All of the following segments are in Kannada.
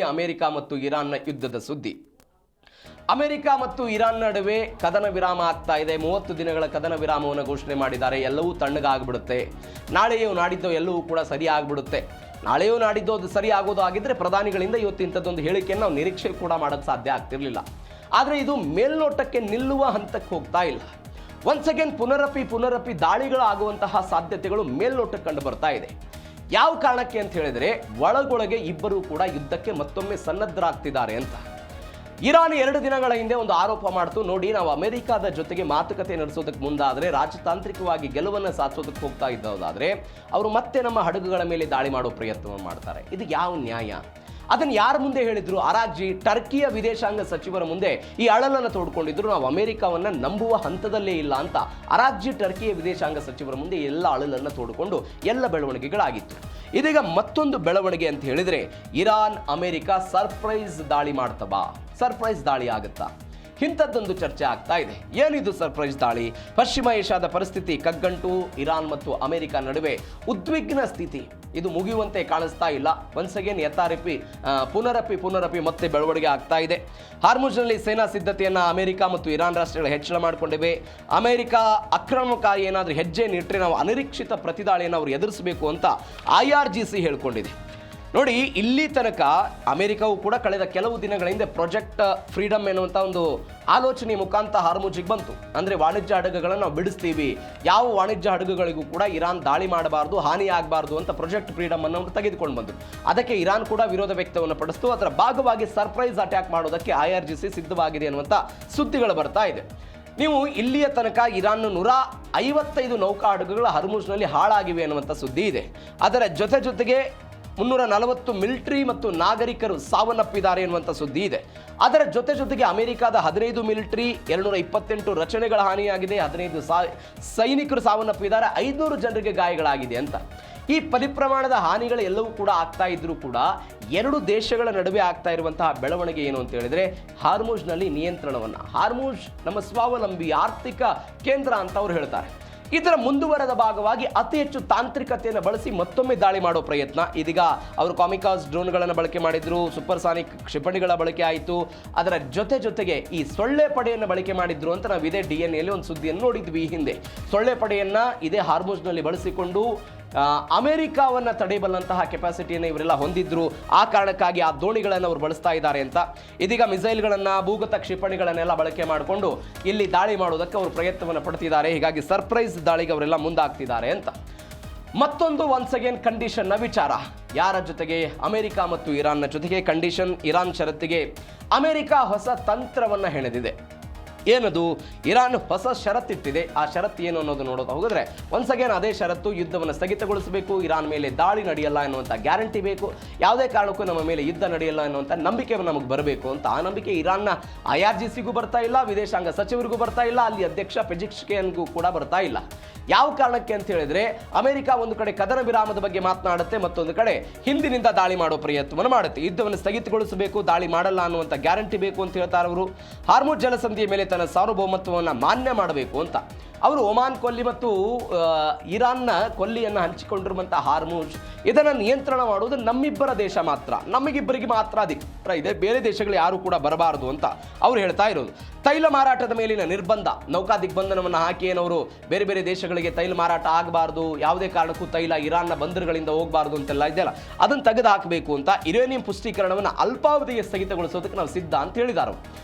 ಅಮೆರಿಕ ಮತ್ತು ಇರಾನ್ನ ಯುದ್ಧದ ಸುದ್ದಿ. ಅಮೆರಿಕ ಮತ್ತು ಇರಾನ್ ನಡುವೆ ಕದನ ವಿರಾಮ ಆಗ್ತಾ ಇದೆ. 30 ದಿನಗಳ ಕದನ ವಿರಾಮವನ್ನು ಘೋಷಣೆ ಮಾಡಿದ್ದಾರೆ. ಎಲ್ಲವೂ ತಣ್ಣಗಾಗ್ಬಿಡುತ್ತೆ. ನಾಳೆಯೋ ನಾಡಿದ್ದೋ ಎಲ್ಲವೂ ಕೂಡ ಸರಿ ಆಗ್ಬಿಡುತ್ತೆ. ನಾಳೆಯೋ ನಾಡಿದ್ದೋ ಅದು ಸರಿ ಆಗೋದು ಆಗಿದ್ರೆ ಪ್ರಧಾನಿಗಳಿಂದ ಇವತ್ತು ಇಂಥದ್ದೊಂದು ಹೇಳಿಕೆಯನ್ನು ನಾವು ನಿರೀಕ್ಷೆ ಕೂಡ ಮಾಡೋಕ್ಕೆ ಸಾಧ್ಯ ಆಗ್ತಿರ್ಲಿಲ್ಲ. ಆದರೆ ಇದು ಮೇಲ್ನೋಟಕ್ಕೆ ನಿಲ್ಲುವ ಹಂತಕ್ಕೆ ಹೋಗ್ತಾ ಇಲ್ಲ. ಒನ್ಸ್ ಅಗೇನ್ ಪುನರಪಿ ದಾಳಿಗಳಾಗುವಂತಹ ಸಾಧ್ಯತೆಗಳು ಮೇಲ್ನೋಟಕ್ಕೆ ಕಂಡು ಬರ್ತಾ ಇದೆ. ಯಾವ ಕಾರಣಕ್ಕೆ ಅಂತ ಹೇಳಿದ್ರೆ ಒಳಗೊಳಗೆ ಇಬ್ಬರೂ ಕೂಡ ಯುದ್ಧಕ್ಕೆ ಮತ್ತೊಮ್ಮೆ ಸನ್ನದ್ಧರಾಗ್ತಿದ್ದಾರೆ ಅಂತ. ಇರಾನ್ 2 ದಿನಗಳ ಹಿಂದೆ ಒಂದು ಆರೋಪ ಮಾಡ್ತು, ನೋಡಿ ನಾವು ಅಮೆರಿಕದ ಜೊತೆಗೆ ಮಾತುಕತೆ ನಡೆಸೋದಕ್ಕೆ ಮುಂದಾದರೆ ರಾಜತಾಂತ್ರಿಕವಾಗಿ ಗೆಲುವನ್ನು ಸಾಧಿಸೋದಕ್ಕೆ ಹೋಗ್ತಾ ಇದ್ದೋದಾದರೆ ಅವರು ಮತ್ತೆ ನಮ್ಮ ಹಡಗುಗಳ ಮೇಲೆ ದಾಳಿ ಮಾಡೋ ಪ್ರಯತ್ನವನ್ನು ಮಾಡ್ತಾರೆ. ಇದು ಯಾವ ನ್ಯಾಯ? ಅದನ್ನು ಯಾರ ಮುಂದೆ ಹೇಳಿದ್ರು? ಅರಾಗ್ಜಿ ಟರ್ಕಿಯ ವಿದೇಶಾಂಗ ಸಚಿವರ ಮುಂದೆ ಈ ಅಳಲನ್ನು ತೋಡ್ಕೊಂಡಿದ್ರು. ನಾವು ಅಮೆರಿಕವನ್ನು ನಂಬುವ ಹಂತದಲ್ಲೇ ಇಲ್ಲ ಅಂತ ಅರಾಗ್ಜಿ ಟರ್ಕಿಯ ವಿದೇಶಾಂಗ ಸಚಿವರ ಮುಂದೆ ಎಲ್ಲ ಅಳಲನ್ನು ತೋಡಿಕೊಂಡು ಎಲ್ಲ ಬೆಳವಣಿಗೆಗಳಾಗಿತ್ತು. ಇದೀಗ ಮತ್ತೊಂದು ಬೆಳವಣಿಗೆ ಅಂತ ಹೇಳಿದ್ರೆ ಇರಾನ್ ಅಮೆರಿಕ ಸರ್ಪ್ರೈಸ್ ದಾಳಿ ಮಾಡ್ತವಾ? ಸರ್ಪ್ರೈಸ್ ದಾಳಿ ಆಗುತ್ತಾ? ಇಂಥದ್ದೊಂದು ಚರ್ಚೆ ಆಗ್ತಾ ಇದೆ. ಏನಿದು ಸರ್ಪ್ರೈಸ್ ದಾಳಿ? ಪಶ್ಚಿಮ ಏಷ್ಯಾದ ಪರಿಸ್ಥಿತಿ ಕಗ್ಗಂಟು. ಇರಾನ್ ಮತ್ತು ಅಮೆರಿಕ ನಡುವೆ ಉದ್ವಿಗ್ನ ಸ್ಥಿತಿ. ಇದು ಮುಗಿಯುವಂತೆ ಕಾಣಿಸ್ತಾ ಇಲ್ಲ. ಒನ್ಸ್ ಅಗೇನ್ ಪುನರಪಿ ಮತ್ತೆ ಬೆಳವಣಿಗೆ ಆಗ್ತಾ ಇದೆ. ಹಾರ್ಮುಜ್ನಲ್ಲಿ ಸೇನಾ ಸಿದ್ಧತೆಯನ್ನು ಅಮೆರಿಕ ಮತ್ತು ಇರಾನ್ ರಾಷ್ಟ್ರಗಳು ಹೆಚ್ಚಳ ಮಾಡಿಕೊಂಡಿವೆ. ಅಮೆರಿಕ ಆಕ್ರಮಣಕಾರಿ ಏನಾದರೂ ಹೆಜ್ಜೆ ನಿಟ್ಟರೆ ನಾವು ಅನಿರೀಕ್ಷಿತ ಪ್ರತಿದಾಳಿಯನ್ನು ಅವರು ಎದುರಿಸಬೇಕು ಅಂತ IRGC ಹೇಳ್ಕೊಂಡಿದೆ. ನೋಡಿ, ಇಲ್ಲಿ ತನಕ ಅಮೆರಿಕವು ಕೂಡ ಕಳೆದ ಕೆಲವು ದಿನಗಳ ಹಿಂದೆ ಪ್ರಾಜೆಕ್ಟ್ ಫ್ರೀಡಮ್ ಎನ್ನುವಂಥ ಒಂದು ಆಲೋಚನೆ ಮುಖಾಂತರ ಹಾರ್ಮುಜ್ಗೆ ಬಂತು. ಅಂದರೆ ವಾಣಿಜ್ಯ ಹಡಗುಗಳನ್ನು ನಾವು ಬಿಡಿಸ್ತೀವಿ, ಯಾವ ವಾಣಿಜ್ಯ ಹಡಗುಗಳಿಗೂ ಕೂಡ ಇರಾನ್ ದಾಳಿ ಮಾಡಬಾರ್ದು, ಹಾನಿ ಆಗಬಾರ್ದು ಅಂತ ಪ್ರಾಜೆಕ್ಟ್ ಫ್ರೀಡಮ್ ಅನ್ನು ತೆಗೆದುಕೊಂಡು ಬಂದರು. ಅದಕ್ಕೆ ಇರಾನ್ ಕೂಡ ವಿರೋಧ ವ್ಯಕ್ತವನ್ನು ಪಡಿಸ್ತು. ಅದರ ಭಾಗವಾಗಿ ಸರ್ಪ್ರೈಸ್ ಅಟ್ಯಾಕ್ ಮಾಡೋದಕ್ಕೆ IRGC ಸಿದ್ಧವಾಗಿದೆ ಅನ್ನುವಂಥ ಸುದ್ದಿಗಳು ಬರ್ತಾ ಇದೆ. ನೀವು ಇಲ್ಲಿಯ ತನಕ ಇರಾನ್ 155 ನೌಕಾ ಹಡಗುಗಳ ಹಾರ್ಮುಜ್ನಲ್ಲಿ ಹಾಳಾಗಿವೆ ಅನ್ನುವಂಥ ಸುದ್ದಿ ಇದೆ. ಅದರ ಜೊತೆಗೆ 340 ಮಿಲಿಟರಿ ಮತ್ತು ನಾಗರಿಕರು ಸಾವನ್ನಪ್ಪಿದ್ದಾರೆ ಎನ್ನುವಂಥ ಸುದ್ದಿ ಇದೆ. ಅದರ ಜೊತೆಗೆ ಅಮೆರಿಕದ 15 ಮಿಲಿಟರಿ, 228 ರಚನೆಗಳ ಹಾನಿಯಾಗಿದೆ, 15 ಸೈನಿಕರು ಸಾವನ್ನಪ್ಪಿದ್ದಾರೆ, 500 ಜನರಿಗೆ ಗಾಯಗಳಾಗಿದೆ ಅಂತ. ಈ ಪರಿಪ್ರಮಾಣದ ಹಾನಿಗಳು ಎಲ್ಲವೂ ಕೂಡ ಆಗ್ತಾ ಇದ್ರೂ ಕೂಡ 2 ದೇಶಗಳ ನಡುವೆ ಆಗ್ತಾ ಇರುವಂತಹ ಬೆಳವಣಿಗೆ ಏನು ಅಂತ ಹೇಳಿದ್ರೆ ಹಾರ್ಮುಜ್ನಲ್ಲಿ ನಿಯಂತ್ರಣವನ್ನು, ಹಾರ್ಮುಜ್ ನಮ್ಮ ಸ್ವಾವಲಂಬಿ ಆರ್ಥಿಕ ಕೇಂದ್ರ ಅಂತ ಅವರು ಹೇಳ್ತಾರೆ. ಇದರ ಮುಂದುವರೆದ ಭಾಗವಾಗಿ ಅತಿ ಹೆಚ್ಚು ತಾಂತ್ರಿಕತೆಯನ್ನು ಬಳಸಿ ಮತ್ತೊಮ್ಮೆ ದಾಳಿ ಮಾಡೋ ಪ್ರಯತ್ನ. ಇದೀಗ ಅವರು ಕಾಮಿಕಾಸ್ ಡ್ರೋನ್ಗಳನ್ನು ಬಳಕೆ ಮಾಡಿದ್ರು, ಸೂಪರ್ಸಾನಿಕ್ ಕ್ಷಿಪಣಿಗಳ ಬಳಕೆ ಆಯಿತು. ಅದರ ಜೊತೆಗೆ ಈ ಸೊಳ್ಳೆ ಪಡೆಯನ್ನು ಬಳಕೆ ಮಾಡಿದ್ರು ಅಂತ ನಾವು ಇದೇ DNAಯಲ್ಲಿ ಒಂದು ಸುದ್ದಿಯನ್ನು ನೋಡಿದ್ವಿ ಈ ಹಿಂದೆ. ಸೊಳ್ಳೆ ಪಡೆಯನ್ನು ಇದೇ ಹಾರ್ಮುಜ್ನಲ್ಲಿ ಬಳಸಿಕೊಂಡು ಅಮೆರಿಕವನ್ನು ತಡೆಯಬಲ್ಲಂತಹ ಕೆಪಾಸಿಟಿಯನ್ನು ಇವರೆಲ್ಲ ಹೊಂದಿದ್ರು. ಆ ಕಾರಣಕ್ಕಾಗಿ ಆ ದೋಣಿಗಳನ್ನು ಅವರು ಬಳಸ್ತಾ ಇದ್ದಾರೆ ಅಂತ. ಇದೀಗ ಮಿಸೈಲ್ಗಳನ್ನು, ಭೂಗತ ಕ್ಷಿಪಣಿಗಳನ್ನೆಲ್ಲ ಬಳಕೆ ಮಾಡಿಕೊಂಡು ಇಲ್ಲಿ ದಾಳಿ ಮಾಡೋದಕ್ಕೆ ಅವರು ಪ್ರಯತ್ನವನ್ನು ಪಡ್ತಿದ್ದಾರೆ. ಹೀಗಾಗಿ ಸರ್ಪ್ರೈಸ್ ದಾಳಿಗೆ ಅವರೆಲ್ಲ ಮುಂದಾಗ್ತಿದ್ದಾರೆ ಅಂತ. ಮತ್ತೊಂದು ಒನ್ಸ್ ಅಗೇನ್ ಕಂಡೀಷನ್ನ ವಿಚಾರ. ಯಾರ ಜೊತೆಗೆ? ಅಮೆರಿಕ ಮತ್ತು ಇರಾನ್ನ ಜೊತೆಗೆ ಕಂಡೀಷನ್. ಇರಾನ್ ಷರತ್ತಿಗೆ ಅಮೆರಿಕ ಹೊಸ ತಂತ್ರವನ್ನು ಹೆಣೆದಿದೆ. ಏನದು? ಇರಾನ್ ಹೊಸ ಷರತ್ತಿಟ್ಟಿದೆ. ಆ ಷರತ್ತು ಏನು ಅನ್ನೋದು ನೋಡೋದು ಹೋಗಿದ್ರೆ ಒನ್ಸ್ ಅಗೇನ್ ಅದೇ ಷರತ್ತು, ಯುದ್ಧವನ್ನು ಸ್ಥಗಿತಗೊಳಿಸಬೇಕು, ಇರಾನ್ ಮೇಲೆ ದಾಳಿ ನಡೆಯಲ್ಲ ಎನ್ನುವಂಥ ಗ್ಯಾರಂಟಿ ಬೇಕು, ಯಾವುದೇ ಕಾರಣಕ್ಕೂ ನಮ್ಮ ಮೇಲೆ ಯುದ್ಧ ನಡೆಯಲ್ಲ ಎನ್ನುವಂಥ ನಂಬಿಕೆ ನಮಗೆ ಬರಬೇಕು ಅಂತ. ಆ ನಂಬಿಕೆ ಇರಾನ್ನ IRGCಗೂ ಬರ್ತಾ ಇಲ್ಲ, ವಿದೇಶಾಂಗ ಸಚಿವರಿಗೂ ಬರ್ತಾ ಇಲ್ಲ, ಅಲ್ಲಿ ಅಧ್ಯಕ್ಷ ಪೆಜಿಶ್ಕಿಯನ್ಗೂ ಕೂಡ ಬರ್ತಾ ಇಲ್ಲ. ಯಾವ ಕಾರಣಕ್ಕೆ ಅಂತ ಹೇಳಿದ್ರೆ ಅಮೆರಿಕ ಒಂದು ಕಡೆ ಕದನ ವಿರಾಮದ ಬಗ್ಗೆ ಮಾತನಾಡುತ್ತೆ, ಮತ್ತೊಂದು ಕಡೆ ಹಿಂದಿನಿಂದ ದಾಳಿ ಮಾಡೋ ಪ್ರಯತ್ನವನ್ನು ಮಾಡುತ್ತೆ. ಯುದ್ಧವನ್ನು ಸ್ಥಗಿತಗೊಳಿಸಬೇಕು, ದಾಳಿ ಮಾಡಲ್ಲ ಅನ್ನುವಂಥ ಗ್ಯಾರಂಟಿ ಬೇಕು ಅಂತ ಹೇಳ್ತಾರೆ ಅವರು. ಹಾರ್ಮುಜ್ ಜಲಸಂಧಿಯ ಮೇಲೆ ತನ್ನ ಸಾರ್ವಭೌಮತ್ವವನ್ನು ಮಾನ್ಯ ಮಾಡಬೇಕು ಅಂತ ಅವರು ಒಮಾನ್ ಕೊಲ್ಲಿ ಮತ್ತು ಇರಾನ್ನ ಕೊಲ್ಲಿಯನ್ನು ಹಂಚಿಕೊಂಡಿರುವಂಥ ಹಾರ್ಮುಜ್ ಇದನ್ನು ನಿಯಂತ್ರಣ ಮಾಡುವುದು ನಮ್ಮಿಬ್ಬರ ದೇಶ ಮಾತ್ರ, ನಮಗಿಬ್ಬರಿಗೆ ಮಾತ್ರ ಅಧಿಕಾರ ಇದೆ, ಬೇರೆ ದೇಶಗಳು ಯಾರು ಕೂಡ ಬರಬಾರದು ಅಂತ ಅವ್ರು ಹೇಳ್ತಾ ಇರೋದು. ತೈಲ ಮಾರಾಟದ ಮೇಲಿನ ನಿರ್ಬಂಧ, ನೌಕಾ ದಿಗ್ಬಂಧನವನ್ನು ಹಾಕಿ ಏನವರು ಬೇರೆ ದೇಶಗಳಿಗೆ ತೈಲ ಮಾರಾಟ ಆಗಬಾರ್ದು, ಯಾವುದೇ ಕಾರಣಕ್ಕೂ ತೈಲ ಇರಾನ್ನ ಬಂದರುಗಳಿಂದ ಹೋಗಬಾರ್ದು ಅಂತೆಲ್ಲ ಇದೆಯಲ್ಲ, ಅದನ್ನು ತೆಗೆದು ಹಾಕಬೇಕು ಅಂತ. ಯುರೇನಿಯಂ ಪುಷ್ಟೀಕರಣವನ್ನು ಅಲ್ಪಾವಧಿಗೆ ಸ್ಥಗಿತಗೊಳಿಸೋದಕ್ಕೆ ನಾವು ಸಿದ್ಧ ಅಂತ ಹೇಳಿದ್ದಾರೆ.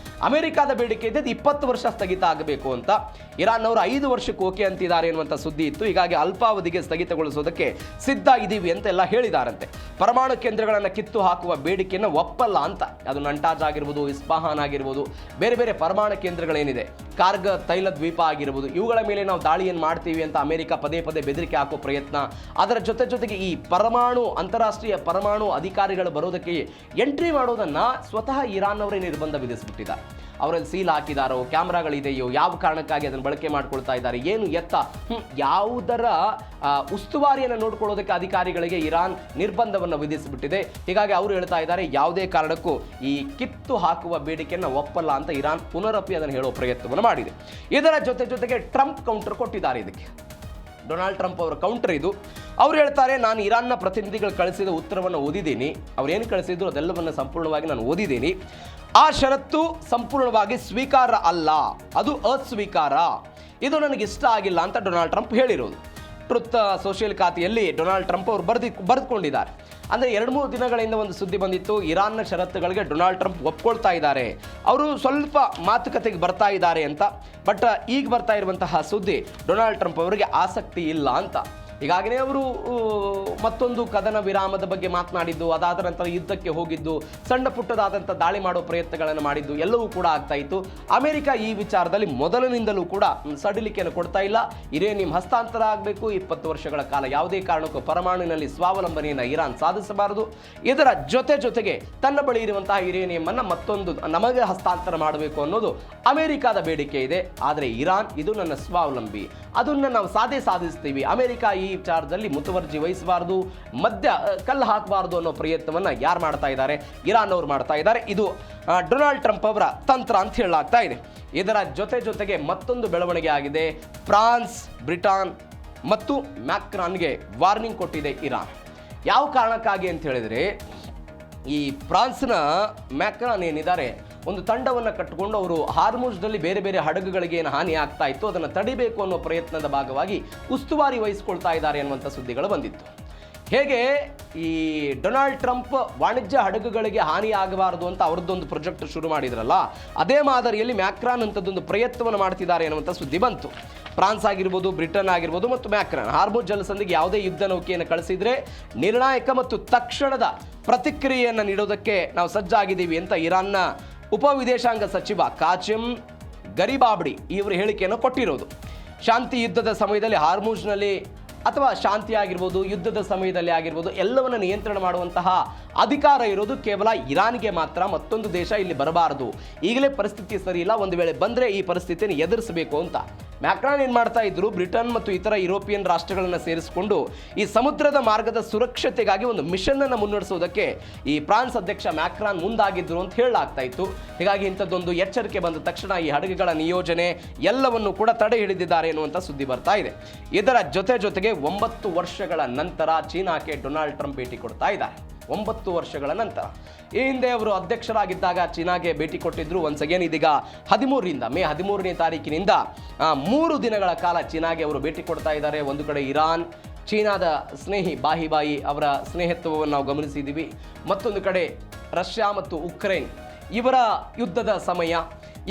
ಅಮೆರಿಕದ ಬೇಡಿಕೆ ಇದ್ದದ್ದು 20 ವರ್ಷ ಸ್ಥಗಿತ ಆಗಬೇಕು ಅಂತ. ಇರಾನ್ ಅವರು 5 ವರ್ಷಕ್ಕೆ ಓಕೆ ಅಂತಿದ್ದಾರೆ ಎನ್ನುವಂಥ ಸುದ್ದಿ ಇತ್ತು. ಹೀಗಾಗಿ ಅಲ್ಪಾವಧಿಗೆ ಸ್ಥಗಿತಗೊಳಿಸೋದಕ್ಕೆ ಸಿದ್ಧ ಇದ್ದೀವಿ ಅಂತೆಲ್ಲ ಹೇಳಿದಾರಂತೆ. ಪರಮಾಣು ಕೇಂದ್ರಗಳನ್ನು ಕಿತ್ತು ಹಾಕುವ ಬೇಡಿಕೆಯನ್ನು ಒಪ್ಪಲ್ಲ ಅಂತ. ಅದು ನಂಟಾಜ್ ಆಗಿರ್ಬೋದು, ಇಸ್ಫಹಾನ್ ಆಗಿರ್ಬೋದು, ಬೇರೆ ಪರಮಾಣು ಕೇಂದ್ರಗಳೇನಿದೆ, ಕಾರ್ಗ ತೈಲ ದ್ವೀಪ ಆಗಿರ್ಬೋದು, ಇವುಗಳ ಮೇಲೆ ನಾವು ದಾಳಿಯನ್ನು ಮಾಡ್ತೀವಿ ಅಂತ ಅಮೆರಿಕ ಪದೇ ಬೆದರಿಕೆ ಹಾಕೋ ಪ್ರಯತ್ನ. ಅದರ ಜೊತೆಗೆ ಈ ಅಂತಾರಾಷ್ಟ್ರೀಯ ಪರಮಾಣು ಅಧಿಕಾರಿಗಳು ಬರೋದಕ್ಕೆ ಎಂಟ್ರಿ ಮಾಡೋದನ್ನು ಸ್ವತಃ ಇರಾನ್ ಅವರೇ ನಿರ್ಬಂಧ ವಿಧಿಸಿಬಿಟ್ಟಿದ್ದಾರೆ. ಅವರಲ್ಲಿ ಸೀಲ್ ಹಾಕಿದಾರೋ, ಕ್ಯಾಮ್ರಾಗಳಿದೆಯೋ, ಯಾವ ಕಾರಣಕ್ಕಾಗಿ ಅದನ್ನು ಬಳಕೆ ಮಾಡ್ಕೊಳ್ತಾ ಇದ್ದಾರೆ, ಏನು ಎತ್ತ, ಯಾವುದರ ಉಸ್ತುವಾರಿಯನ್ನು ನೋಡ್ಕೊಳ್ಳೋದಕ್ಕೆ ಅಧಿಕಾರಿಗಳಿಗೆ ಇರಾನ್ ನಿರ್ಬಂಧವನ್ನು ವಿಧಿಸಿಬಿಟ್ಟಿದೆ. ಹೀಗಾಗಿ ಅವರು ಹೇಳ್ತಾ ಇದ್ದಾರೆ ಯಾವುದೇ ಕಾರಣಕ್ಕೂ ಈ ಕಿತ್ತು ಹಾಕುವ ಬೇಡಿಕೆಯನ್ನು ಒಪ್ಪಲ್ಲ ಅಂತ ಇರಾನ್ ಪುನರಪಿ ಅದನ್ನು ಹೇಳೋ ಪ್ರಯತ್ನವನ್ನು ಮಾಡಿದೆ. ಇದರ ಜೊತೆಗೆ ಟ್ರಂಪ್ ಕೌಂಟರ್ ಕೊಟ್ಟಿದ್ದಾರೆ ಇದಕ್ಕೆ. ಡೊನಾಲ್ಡ್ ಟ್ರಂಪ್ ಅವರ ಕೌಂಟರ್ ಇದು. ಅವ್ರು ಹೇಳ್ತಾರೆ, ನಾನು ಇರಾನ್ನ ಪ್ರತಿನಿಧಿಗಳು ಕಳಿಸಿದ ಉತ್ತರವನ್ನು ಓದಿದ್ದೀನಿ, ಅವ್ರೇನು ಕಳಿಸಿದ್ರು ಅದೆಲ್ಲವನ್ನು ಸಂಪೂರ್ಣವಾಗಿ ನಾನು ಓದಿದ್ದೀನಿ. ಆ ಷರತ್ತು ಸಂಪೂರ್ಣವಾಗಿ ಸ್ವೀಕಾರ ಅಲ್ಲ, ಅದು ಅಸ್ವೀಕಾರ, ಇದು ನನಗೆ ಇಷ್ಟ ಆಗಿಲ್ಲ ಅಂತ ಡೊನಾಲ್ಡ್ ಟ್ರಂಪ್ ಹೇಳಿರೋದು. ಟ್ರುತ್ ಸೋಷಿಯಲ್ ಖಾತೆಯಲ್ಲಿ ಡೊನಾಲ್ಡ್ ಟ್ರಂಪ್ ಅವರು ಬರೆದುಕೊಂಡಿದ್ದಾರೆ. ಅಂದರೆ 2-3 ದಿನಗಳಿಂದ ಒಂದು ಸುದ್ದಿ ಬಂದಿತ್ತು, ಇರಾನ್ನ ಷರತ್ತುಗಳಿಗೆ ಡೊನಾಲ್ಡ್ ಟ್ರಂಪ್ ಒಪ್ಕೊಳ್ತಾ ಇದ್ದಾರೆ, ಅವರು ಸ್ವಲ್ಪ ಮಾತುಕತೆಗೆ ಬರ್ತಾ ಇದ್ದಾರೆ ಅಂತ. ಬಟ್ ಈಗ ಬರ್ತಾ ಇರುವಂತಹ ಸುದ್ದಿ ಡೊನಾಲ್ಡ್ ಟ್ರಂಪ್ ಅವರಿಗೆ ಆಸಕ್ತಿ ಇಲ್ಲ ಅಂತ. ಹೀಗಾಗಿಯೇ ಅವರು ಮತ್ತೊಂದು ಕದನ ವಿರಾಮದ ಬಗ್ಗೆ ಮಾತನಾಡಿದ್ದು, ಅದಾದ ನಂತರ ಯುದ್ಧಕ್ಕೆ ಹೋಗಿದ್ದು, ಸಣ್ಣ ಪುಟ್ಟದಾದಂಥ ದಾಳಿ ಮಾಡೋ ಪ್ರಯತ್ನಗಳನ್ನು ಮಾಡಿದ್ದು ಎಲ್ಲವೂ ಕೂಡ ಆಗ್ತಾ ಇತ್ತು. ಅಮೆರಿಕ ಈ ವಿಚಾರದಲ್ಲಿ ಮೊದಲಿನಿಂದಲೂ ಕೂಡ ಸಡಿಲಿಕೆಯನ್ನು ಕೊಡ್ತಾ ಇಲ್ಲ. ಯುರೇನಿಯಂ ಹಸ್ತಾಂತರ ಆಗಬೇಕು, 20 ವರ್ಷಗಳ ಕಾಲ ಯಾವುದೇ ಕಾರಣಕ್ಕೂ ಪರಮಾಣುವಿನಲ್ಲಿ ಸ್ವಾವಲಂಬನೆಯನ್ನು ಇರಾನ್ ಸಾಧಿಸಬಾರದು. ಇದರ ಜೊತೆಗೆ ತನ್ನ ಬಳಿ ಇರುವಂತಹ ಯುರೇನಿಯಂ ಅನ್ನು ಮತ್ತೊಂದು ನಮಗೆ ಹಸ್ತಾಂತರ ಮಾಡಬೇಕು ಅನ್ನೋದು ಅಮೆರಿಕದ ಬೇಡಿಕೆ ಇದೆ. ಆದರೆ ಇರಾನ್, ಇದು ನನ್ನ ಸ್ವಾವಲಂಬಿ, ಅದನ್ನು ನಾವು ಸಾಧಿಸ್ತೀವಿ, ಅಮೆರಿಕ ಈ ವಿಚಾರದಲ್ಲಿ ಮುತುವರ್ಜಿ ವಹಿಸಬಾರದು, ಕಲ್ಲು ಹಾಕಬಾರದು ಅನ್ನೋ ಪ್ರಯತ್ನವನ್ನು ಯಾರು ಮಾಡ್ತಾ ಇದ್ದಾರೆ? ಇರಾನ್ ಅವರು ಮಾಡ್ತಾ ಇದ್ದಾರೆ. ಇದು ಡೊನಾಲ್ಡ್ ಟ್ರಂಪ್ ಅವರ ತಂತ್ರ ಅಂತ ಹೇಳಲಾಗ್ತಾ ಇದೆ. ಇದರ ಜೊತೆಗೆ ಮತ್ತೊಂದು ಬೆಳವಣಿಗೆ ಆಗಿದೆ. ಫ್ರಾನ್ಸ್, ಬ್ರಿಟನ್ ಮತ್ತು ಮ್ಯಾಕ್ರಾನ್ಗೆ ವಾರ್ನಿಂಗ್ ಕೊಟ್ಟಿದೆ ಇರಾನ್. ಯಾವ ಕಾರಣಕ್ಕಾಗಿ ಅಂತ ಹೇಳಿದರೆ, ಈ ಫ್ರಾನ್ಸ್ನ ಮ್ಯಾಕ್ರಾನ್ ಏನಿದ್ದಾರೆ, ಒಂದು ತಂಡವನ್ನು ಕಟ್ಟಿಕೊಂಡು ಅವರು ಹಾರ್ಮುಜ್ನಲ್ಲಿ ಬೇರೆ ಬೇರೆ ಹಡಗುಗಳಿಗೆ ಏನು ಹಾನಿ ಆಗ್ತಾ ಇತ್ತು ಅದನ್ನು ತಡಿಬೇಕು ಅನ್ನೋ ಪ್ರಯತ್ನದ ಭಾಗವಾಗಿ ಉಸ್ತುವಾರಿ ವಹಿಸಿಕೊಳ್ತಾ ಇದ್ದಾರೆ ಅನ್ನುವಂಥ ಸುದ್ದಿಗಳು ಬಂದಿತ್ತು. ಹೇಗೆ ಈ ಡೊನಾಲ್ಡ್ ಟ್ರಂಪ್ ವಾಣಿಜ್ಯ ಹಡಗುಗಳಿಗೆ ಹಾನಿ ಆಗಬಾರದು ಅಂತ ಅವ್ರದ್ದೊಂದು ಪ್ರಾಜೆಕ್ಟ್ ಶುರು ಮಾಡಿದ್ರಲ್ಲ, ಅದೇ ಮಾದರಿಯಲ್ಲಿ ಮ್ಯಾಕ್ರಾನ್ ಅಂತದೊಂದು ಪ್ರಯತ್ನವನ್ನು ಮಾಡ್ತಿದ್ದಾರೆ ಅನ್ನುವಂಥ ಸುದ್ದಿ ಬಂತು. ಫ್ರಾನ್ಸ್ ಆಗಿರ್ಬೋದು, ಬ್ರಿಟನ್ ಆಗಿರ್ಬೋದು ಮತ್ತು ಮ್ಯಾಕ್ರಾನ್ ಹಾರ್ಮುಜ್ ಜಲಸಂಧಿಗೆ ಯಾವುದೇ ಯುದ್ಧ ನೌಕೆಯನ್ನು ಕಳಿಸಿದರೆ ನಿರ್ಣಾಯಕ ಮತ್ತು ತಕ್ಷಣದ ಪ್ರತಿಕ್ರಿಯೆಯನ್ನು ನೀಡೋದಕ್ಕೆ ನಾವು ಸಜ್ಜಾಗಿದ್ದೀವಿ ಅಂತ ಇರಾನ್ನ ಉಪವಿದೇಶಾಂಗ ಸಚಿವ ಕಾಚಿಮ್ ಗರಿಬಾಬ್ಡಿ ಇವರು ಹೇಳಿಕೆಯನ್ನು ಕೊಟ್ಟಿರೋದು. ಶಾಂತಿ ಯುದ್ಧದ ಸಮಯದಲ್ಲಿ ಹಾರ್ಮುಜ್ನಲ್ಲಿ ಅಥವಾ ಶಾಂತಿ ಆಗಿರ್ಬೋದು, ಯುದ್ಧದ ಸಮಯದಲ್ಲಿ ಆಗಿರ್ಬೋದು, ಎಲ್ಲವನ್ನು ನಿಯಂತ್ರಣ ಮಾಡುವಂತಹ ಅಧಿಕಾರ ಇರೋದು ಕೇವಲ ಇರಾನ್ಗೆ ಮಾತ್ರ, ಮತ್ತೊಂದು ದೇಶ ಇಲ್ಲಿ ಬರಬಾರದು. ಈಗಲೇ ಪರಿಸ್ಥಿತಿ ಸರಿ ಇಲ್ಲ, ಒಂದು ವೇಳೆ ಬಂದರೆ ಈ ಪರಿಸ್ಥಿತಿಯನ್ನು ಎದುರಿಸಬೇಕು ಅಂತ ಮ್ಯಾಕ್ರಾನ್ ಏನು ಮಾಡ್ತಾ ಇದ್ರು, ಬ್ರಿಟನ್ ಮತ್ತು ಇತರ ಯುರೋಪಿಯನ್ ರಾಷ್ಟ್ರಗಳನ್ನು ಸೇರಿಸಿಕೊಂಡು ಈ ಸಮುದ್ರದ ಮಾರ್ಗದ ಸುರಕ್ಷತೆಗಾಗಿ ಒಂದು ಮಿಷನ್ ಅನ್ನು ಮುನ್ನಡೆಸುವುದಕ್ಕೆ ಈ ಫ್ರಾನ್ಸ್ ಅಧ್ಯಕ್ಷ ಮ್ಯಾಕ್ರಾನ್ ಮುಂದಾಗಿದ್ರು ಅಂತ ಹೇಳಲಾಗ್ತಾ ಇತ್ತು. ಹೀಗಾಗಿ ಇಂಥದ್ದೊಂದು ಎಚ್ಚರಿಕೆ ಬಂದ ತಕ್ಷಣ ಈ ಹಡಗುಗಳ ನಿಯೋಜನೆ ಎಲ್ಲವನ್ನು ಕೂಡ ತಡೆ ಹಿಡಿದಿದ್ದಾರೆ ಎನ್ನುವಂಥ ಸುದ್ದಿ ಬರ್ತಾ ಇದೆ. ಇದರ ಜೊತೆಗೆ 9 ವರ್ಷಗಳ ನಂತರ ಚೀನಾಕ್ಕೆ ಡೊನಾಲ್ಡ್ ಟ್ರಂಪ್ ಭೇಟಿ ಕೊಡ್ತಾ ಇದ್ದಾರೆ. 9 ವರ್ಷಗಳ ನಂತರ. ಈ ಹಿಂದೆ ಅವರು ಅಧ್ಯಕ್ಷರಾಗಿದ್ದಾಗ ಚೀನಾಗೆ ಭೇಟಿ ಕೊಟ್ಟಿದ್ರು. ಒನ್ಸ್ ಅಗೇನ್ ಇದೀಗ ಮೇ 13ನೇ ತಾರೀಕಿನಿಂದ 3 ದಿನಗಳ ಕಾಲ ಚೀನಾಗೆ ಅವರು ಭೇಟಿ ಕೊಡ್ತಾ ಇದ್ದಾರೆ. ಒಂದು ಕಡೆ ಇರಾನ್, ಚೀನಾದ ಸ್ನೇಹಿ ಬಾಯಿ ಅವರ ಸ್ನೇಹಿತ್ವವನ್ನು ನಾವು ಗಮನಿಸಿದ್ದೀವಿ. ಮತ್ತೊಂದು ಕಡೆ ರಷ್ಯಾ ಮತ್ತು ಉಕ್ರೇನ್ ಇವರ ಯುದ್ಧದ ಸಮಯ.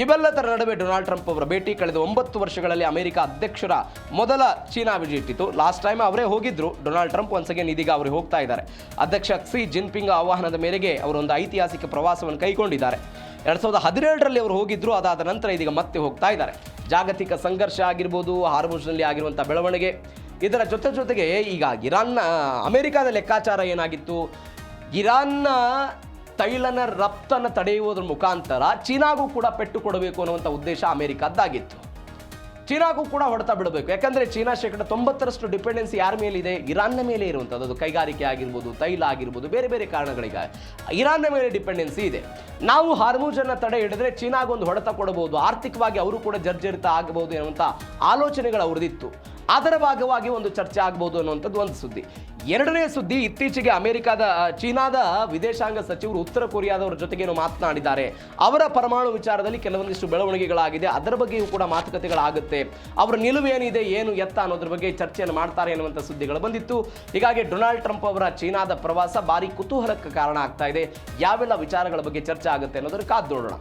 ಇವೆಲ್ಲದರ ನಡುವೆ ಡೊನಾಲ್ಡ್ ಟ್ರಂಪ್ ಅವರ ಭೇಟಿ. ಕಳೆದ 9 ವರ್ಷಗಳಲ್ಲಿ ಅಮೆರಿಕ ಅಧ್ಯಕ್ಷರ ಮೊದಲ ಚೀನಾ ವಿಸಿಟ್ ಇತ್ತು. ಲಾಸ್ಟ್ ಟೈಮ್ ಅವರೇ ಹೋಗಿದ್ರು ಡೊನಾಲ್ಡ್ ಟ್ರಂಪ್. ಒನ್ಸ್ ಅಗೇನ್ ಇದೀಗ ಅವರು ಹೋಗ್ತಾ ಇದ್ದಾರೆ. ಅಧ್ಯಕ್ಷ ಕ್ಸಿ ಜಿನ್ಪಿಂಗ್ ಆಹ್ವಾನದ ಮೇರೆಗೆ ಅವರೊಂದು ಐತಿಹಾಸಿಕ ಪ್ರವಾಸವನ್ನು ಕೈಗೊಂಡಿದ್ದಾರೆ. 2017ರಲ್ಲಿ ಅವರು ಹೋಗಿದ್ರು. ಅದಾದ ನಂತರ ಇದೀಗ ಮತ್ತೆ ಹೋಗ್ತಾ ಇದ್ದಾರೆ. ಜಾಗತಿಕ ಸಂಘರ್ಷ ಆಗಿರ್ಬೋದು, ಹಾರ್ಮುಜ್ನಲ್ಲಿ ಆಗಿರುವಂಥ ಬೆಳವಣಿಗೆ, ಇದರ ಜೊತೆಗೆ ಈಗ ಅಮೆರಿಕದ ಲೆಕ್ಕಾಚಾರ ಏನಾಗಿತ್ತು, ಇರಾನ್ನ ತೈಲನ ರಫ್ತನ್ನು ತಡೆಯುವುದರ ಮುಖಾಂತರ ಚೀನಾಗೂ ಕೂಡ ಪೆಟ್ಟು ಕೊಡಬೇಕು ಅನ್ನುವಂಥ ಉದ್ದೇಶ ಅಮೆರಿಕದ್ದಾಗಿತ್ತು. ಚೀನಾಗೂ ಕೂಡ ಹೊಡೆತ ಬಿಡಬೇಕು. ಯಾಕಂದರೆ ಚೀನಾ 90% ಡಿಪೆಂಡೆನ್ಸಿ ಯಾರ ಮೇಲಿದೆ? ಇರಾನ್ನ ಮೇಲೆ ಇರುವಂಥದ್ದು. ಅದು ಕೈಗಾರಿಕೆ ಆಗಿರ್ಬೋದು, ತೈಲ ಆಗಿರ್ಬೋದು, ಬೇರೆ ಬೇರೆ ಕಾರಣಗಳಿಗೆ ಇರಾನ್ನ ಮೇಲೆ ಡಿಪೆಂಡೆನ್ಸಿ ಇದೆ. ನಾವು ಹಾರ್ಮುಜನ್ನು ತಡೆ ಹಿಡಿದ್ರೆ ಚೀನಾಗೊಂದು ಹೊಡೆತ ಕೊಡಬಹುದು, ಆರ್ಥಿಕವಾಗಿ ಅವರು ಕೂಡ ಜರ್ಜರಿತ ಆಗಬಹುದು ಎನ್ನುವಂಥ ಆಲೋಚನೆಗಳು ಅವರದಿತ್ತು. ಅದರ ಭಾಗವಾಗಿ ಒಂದು ಚರ್ಚೆ ಆಗಬಹುದು ಅನ್ನುವಂಥದ್ದು ಒಂದು ಸುದ್ದಿ. ಎರಡನೇ ಸುದ್ದಿ, ಇತ್ತೀಚೆಗೆ ಚೀನಾದ ವಿದೇಶಾಂಗ ಸಚಿವರು ಉತ್ತರ ಕೊರಿಯಾದವರ ಜೊತೆಗೇನು ಮಾತನಾಡಿದ್ದಾರೆ. ಅವರ ಪರಮಾಣು ವಿಚಾರದಲ್ಲಿ ಕೆಲವೊಂದಿಷ್ಟು ಬೆಳವಣಿಗೆಗಳಾಗಿದೆ. ಅದರ ಬಗ್ಗೆಯೂ ಕೂಡ ಮಾತುಕತೆಗಳಾಗುತ್ತೆ. ಅವರ ನಿಲುವೇನಿದೆ, ಏನು ಎತ್ತ ಅನ್ನೋದ್ರ ಬಗ್ಗೆ ಚರ್ಚೆಯನ್ನು ಮಾಡ್ತಾರೆ ಎನ್ನುವಂಥ ಸುದ್ದಿಗಳು ಬಂದಿತ್ತು. ಹೀಗಾಗಿ ಡೊನಾಲ್ಡ್ ಟ್ರಂಪ್ ಅವರ ಚೀನಾದ ಪ್ರವಾಸ ಭಾರಿ ಕುತೂಹಲಕ್ಕೆ ಕಾರಣ ಆಗ್ತಾ ಇದೆ. ಯಾವೆಲ್ಲ ವಿಚಾರಗಳ ಬಗ್ಗೆ ಚರ್ಚೆ ಆಗುತ್ತೆ ಅನ್ನೋದನ್ನು ಕಾದು ನೋಡೋಣ.